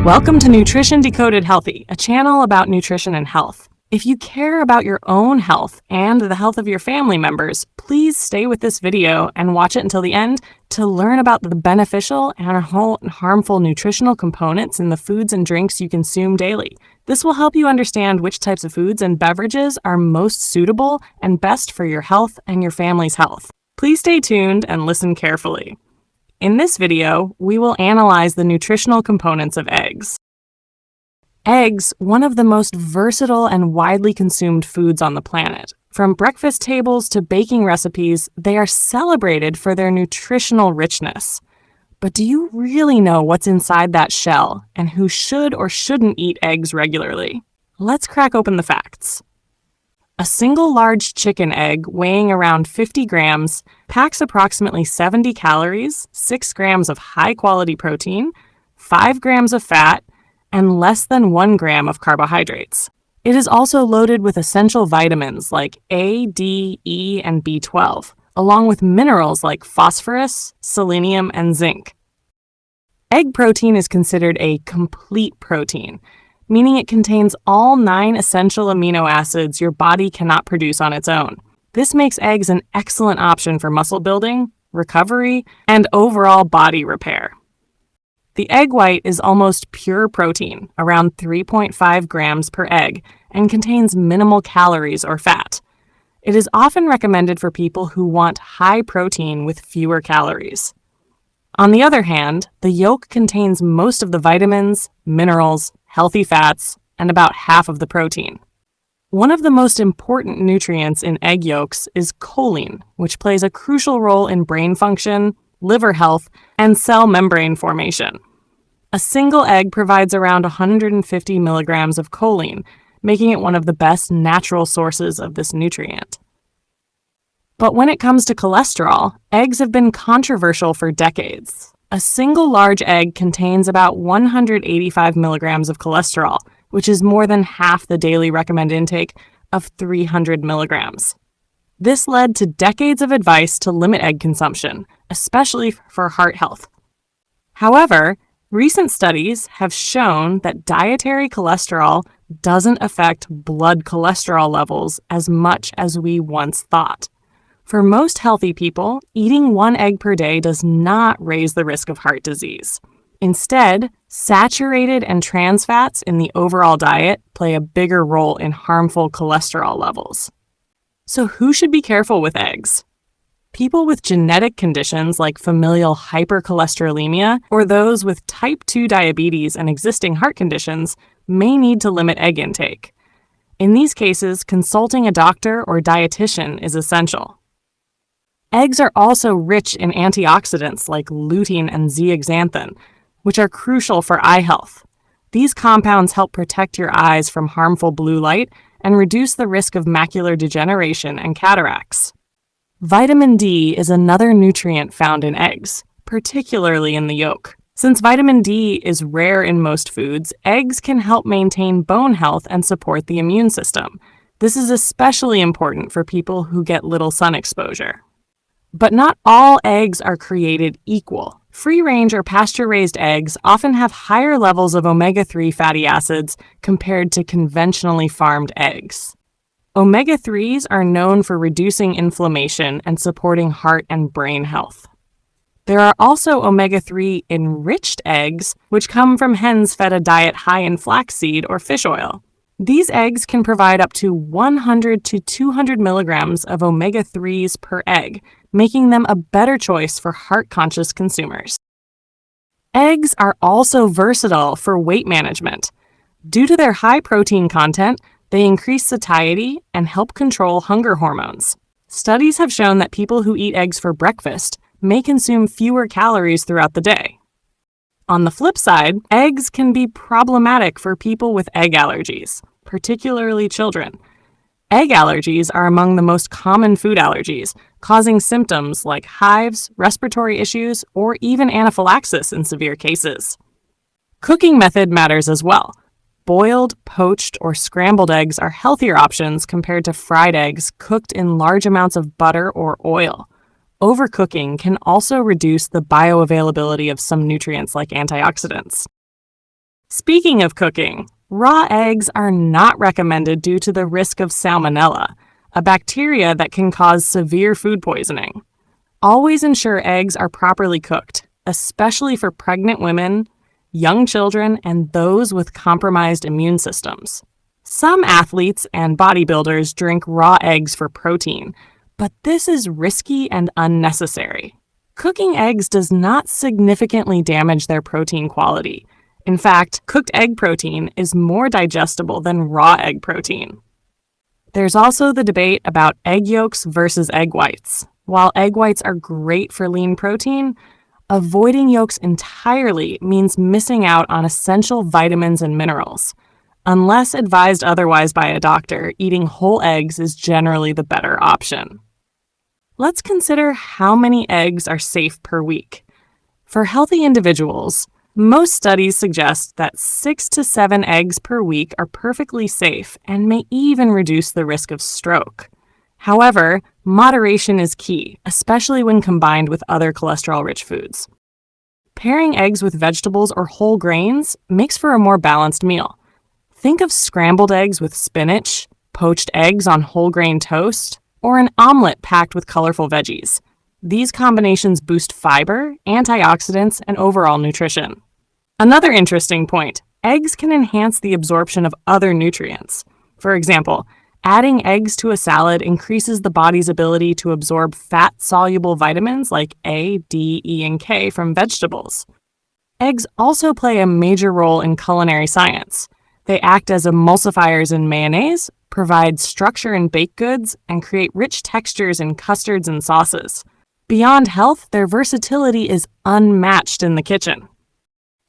Welcome to Nutrition Decoded Healthy, a channel about nutrition and health. If you care about your own health and the health of your family members, please stay with this video and watch it until the end to learn about the beneficial and harmful nutritional components in the foods and drinks you consume daily. This will help you understand which types of foods and beverages are most suitable and best for your health and your family's health. Please stay tuned and listen carefully. In this video, we will analyze the nutritional components of eggs. Eggs, one of the most versatile and widely consumed foods on the planet. From breakfast tables to baking recipes, they are celebrated for their nutritional richness. But do you really know what's inside that shell and who should or shouldn't eat eggs regularly? Let's crack open the facts. A single large chicken egg weighing around 50 grams packs approximately 70 calories, 6 grams of high-quality protein, 5 grams of fat, and less than 1 gram of carbohydrates. It is also loaded with essential vitamins like A, D, E, and B12, along with minerals like phosphorus, selenium, and zinc. Egg protein is considered a complete protein, meaning it contains all 9 essential amino acids your body cannot produce on its own. This makes eggs an excellent option for muscle building, recovery, and overall body repair. The egg white is almost pure protein, around 3.5 grams per egg, and contains minimal calories or fat. It is often recommended for people who want high protein with fewer calories. On the other hand, the yolk contains most of the vitamins, minerals, healthy fats, and about half of the protein. One of the most important nutrients in egg yolks is choline, which plays a crucial role in brain function, liver health, and cell membrane formation. A single egg provides around 150 milligrams of choline, making it one of the best natural sources of this nutrient. But when it comes to cholesterol, eggs have been controversial for decades. A single large egg contains about 185 milligrams of cholesterol, which is more than half the daily recommended intake of 300 milligrams. This led to decades of advice to limit egg consumption, especially for heart health. However, recent studies have shown that dietary cholesterol doesn't affect blood cholesterol levels as much as we once thought. For most healthy people, eating 1 egg per day does not raise the risk of heart disease. Instead, saturated and trans fats in the overall diet play a bigger role in harmful cholesterol levels. So who should be careful with eggs? People with genetic conditions like familial hypercholesterolemia or those with type 2 diabetes and existing heart conditions may need to limit egg intake. In these cases, consulting a doctor or dietitian is essential. Eggs are also rich in antioxidants like lutein and zeaxanthin, which are crucial for eye health. These compounds help protect your eyes from harmful blue light and reduce the risk of macular degeneration and cataracts. Vitamin D is another nutrient found in eggs, particularly in the yolk. Since vitamin D is rare in most foods, eggs can help maintain bone health and support the immune system. This is especially important for people who get little sun exposure. But not all eggs are created equal. Free-range or pasture-raised eggs often have higher levels of omega-3 fatty acids compared to conventionally farmed eggs. Omega-3s are known for reducing inflammation and supporting heart and brain health. There are also omega-3 enriched eggs, which come from hens fed a diet high in flaxseed or fish oil. These eggs can provide up to 100 to 200 milligrams of omega-3s per egg, making them a better choice for heart-conscious consumers. Eggs are also versatile for weight management. Due to their high protein content, they increase satiety and help control hunger hormones. Studies have shown that people who eat eggs for breakfast may consume fewer calories throughout the day. On the flip side, eggs can be problematic for people with egg allergies, particularly children. Egg allergies are among the most common food allergies, causing symptoms like hives, respiratory issues, or even anaphylaxis in severe cases. Cooking method matters as well. Boiled, poached, or scrambled eggs are healthier options compared to fried eggs cooked in large amounts of butter or oil. Overcooking can also reduce the bioavailability of some nutrients like antioxidants. Speaking of cooking, raw eggs are not recommended due to the risk of salmonella, a bacteria that can cause severe food poisoning. Always ensure eggs are properly cooked, especially for pregnant women, young children, and those with compromised immune systems. Some athletes and bodybuilders drink raw eggs for protein, but this is risky and unnecessary. Cooking eggs does not significantly damage their protein quality. In fact, cooked egg protein is more digestible than raw egg protein. There's also the debate about egg yolks versus egg whites. While egg whites are great for lean protein, avoiding yolks entirely means missing out on essential vitamins and minerals. Unless advised otherwise by a doctor, eating whole eggs is generally the better option. Let's consider how many eggs are safe per week. For healthy individuals, most studies suggest that 6 to 7 eggs per week are perfectly safe and may even reduce the risk of stroke. However, moderation is key, especially when combined with other cholesterol-rich foods. Pairing eggs with vegetables or whole grains makes for a more balanced meal. Think of scrambled eggs with spinach, poached eggs on whole grain toast, or an omelet packed with colorful veggies. These combinations boost fiber, antioxidants, and overall nutrition. Another interesting point, eggs can enhance the absorption of other nutrients. For example, adding eggs to a salad increases the body's ability to absorb fat-soluble vitamins like A, D, E, and K from vegetables. Eggs also play a major role in culinary science. They act as emulsifiers in mayonnaise, provide structure in baked goods, and create rich textures in custards and sauces. Beyond health, their versatility is unmatched in the kitchen.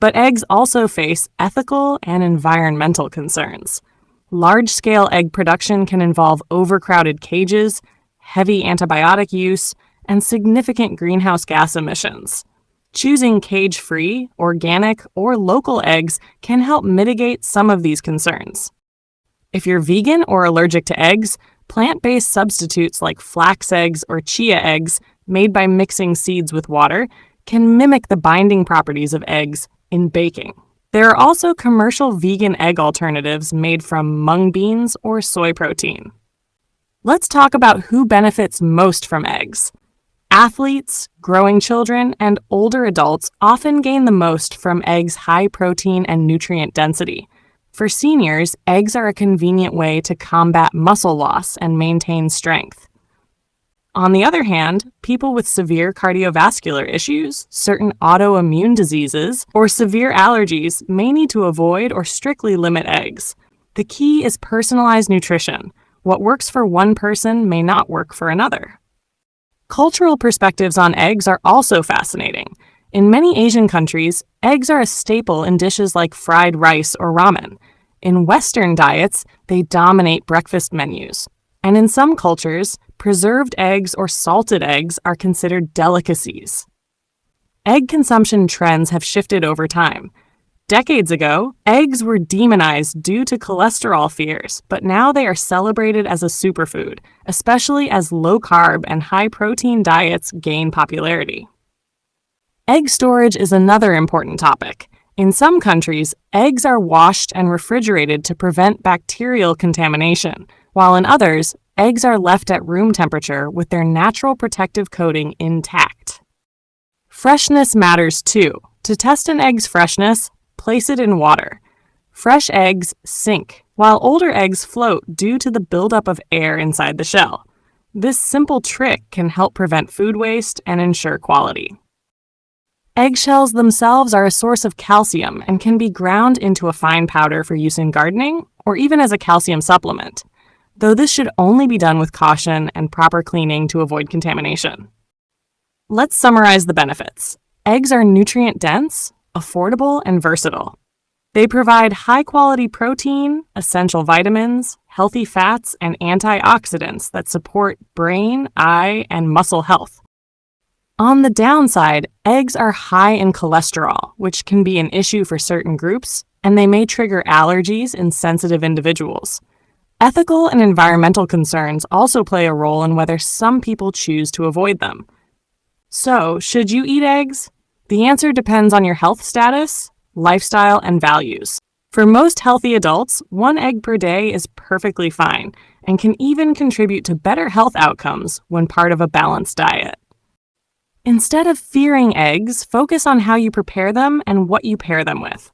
But eggs also face ethical and environmental concerns. Large-scale egg production can involve overcrowded cages, heavy antibiotic use, and significant greenhouse gas emissions. Choosing cage-free, organic, or local eggs can help mitigate some of these concerns. If you're vegan or allergic to eggs, plant-based substitutes like flax eggs or chia eggs, made by mixing seeds with water, can mimic the binding properties of eggs in baking. There are also commercial vegan egg alternatives made from mung beans or soy protein. Let's talk about who benefits most from eggs. Athletes, growing children, and older adults often gain the most from eggs' high protein and nutrient density. For seniors, eggs are a convenient way to combat muscle loss and maintain strength. On the other hand, people with severe cardiovascular issues, certain autoimmune diseases, or severe allergies may need to avoid or strictly limit eggs. The key is personalized nutrition. What works for one person may not work for another. Cultural perspectives on eggs are also fascinating. In many Asian countries, eggs are a staple in dishes like fried rice or ramen. In Western diets, they dominate breakfast menus. And in some cultures, preserved eggs or salted eggs are considered delicacies. Egg consumption trends have shifted over time. Decades ago, eggs were demonized due to cholesterol fears, but now they are celebrated as a superfood, especially as low-carb and high-protein diets gain popularity. Egg storage is another important topic. In some countries, eggs are washed and refrigerated to prevent bacterial contamination, while in others, eggs are left at room temperature with their natural protective coating intact. Freshness matters too. To test an egg's freshness, place it in water. Fresh eggs sink, while older eggs float due to the buildup of air inside the shell. This simple trick can help prevent food waste and ensure quality. Eggshells themselves are a source of calcium and can be ground into a fine powder for use in gardening or even as a calcium supplement, though this should only be done with caution and proper cleaning to avoid contamination. Let's summarize the benefits. Eggs are nutrient-dense, affordable, and versatile. They provide high-quality protein, essential vitamins, healthy fats, and antioxidants that support brain, eye, and muscle health. On the downside, eggs are high in cholesterol, which can be an issue for certain groups, and they may trigger allergies in sensitive individuals. Ethical and environmental concerns also play a role in whether some people choose to avoid them. So, should you eat eggs? The answer depends on your health status, lifestyle, and values. For most healthy adults, 1 egg per day is perfectly fine and can even contribute to better health outcomes when part of a balanced diet. Instead of fearing eggs, focus on how you prepare them and what you pair them with.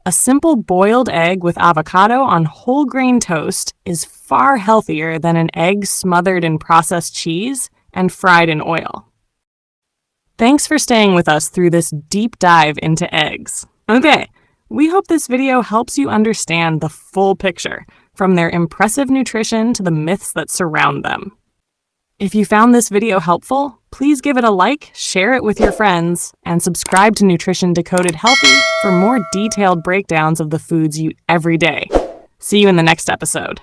A simple boiled egg with avocado on whole grain toast is far healthier than an egg smothered in processed cheese and fried in oil. Thanks for staying with us through this deep dive into eggs. Okay, we hope this video helps you understand the full picture, from their impressive nutrition to the myths that surround them. If you found this video helpful, please give it a like, share it with your friends, and subscribe to Nutrition Decoded Healthy for more detailed breakdowns of the foods you eat every day. See you in the next episode.